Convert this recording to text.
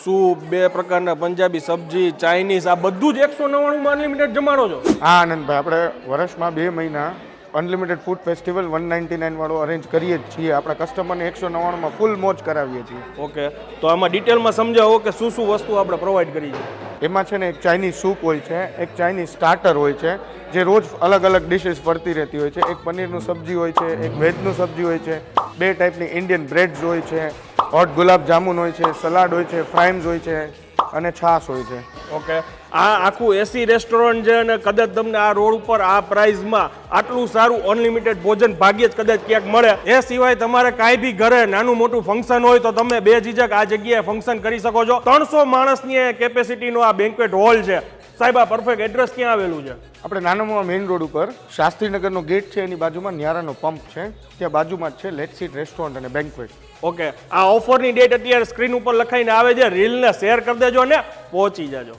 Soup, 2 પ્રકારના પંજાબી સબ્જી, Chinese, આ બધું જ 199 અનલિમિટેડ જમાડો છો? હા આનંદભાઈ, આપણે વર્ષમાં 2 મહિના અનલિમિટેડ ફૂડ ફેસ્ટિવલ 199 વાળો અરેન્જ કરીએ જ છીએ. આપણા કસ્ટમરને 199માં ફૂલ મોજ કરાવીએ છીએ. ઓકે, તો આમાં ડિટેલમાં સમજાવો કે શું શું વસ્તુ આપણે પ્રોવાઈડ કરી છે. એમાં છે ને એક ચાઇનીઝ સૂપ હોય છે, એક ચાઇનીઝ સ્ટાર્ટર હોય છે જે રોજ અલગ અલગ ડિશિસ ફરતી રહેતી હોય છે, એક પનીરનું સબ્જી હોય છે, એક વેજનું સબ્જી હોય છે, 2 ટાઈપની ઇન્ડિયન બ્રેડ્સ હોય છે, હોટ ગુલાબ જામુન હોય છે, સલાડ હોય છે, ફ્રાઈમ્સ હોય છે અને છાશ હોય છે. ઓકે, આ આખું એસી રેસ્ટોરન્ટ છે અને કદાચ તમને આ રોડ ઉપર આ પ્રાઇસમાં આટલું સારું અનલિમિટેડ ભોજન ભાગ્યે જ કદાચ ક્યાંક મળે. એ સિવાય તમારે કાંઈ બી ઘરે નાનું મોટું ફંક્શન હોય તો તમે બેઝિઝક આ જગ્યાએ ફંક્શન કરી શકો છો. 300 માણસની કેપેસિટીનો આ બેન્ક્વેટ હોલ છે. સાહેબ, આ પરફેક્ટ એડ્રેસ ક્યાં આવેલું છે? આપણે નાનામાં મેઇન રોડ ઉપર શાસ્ત્રીનગરનો ગેટ છે, એની બાજુમાં ન્યારાનો પંપ છે, ત્યાં બાજુમાં જ છે લેટ સીટ રેસ્ટોરન્ટ અને બેન્ક્વેટ. ઓકે, આ ઓફરની ડેટ અત્યારે સ્ક્રીન ઉપર લખાઈને આવે છે. રીલને શેર કરી દેજો ને પહોંચી જાજો.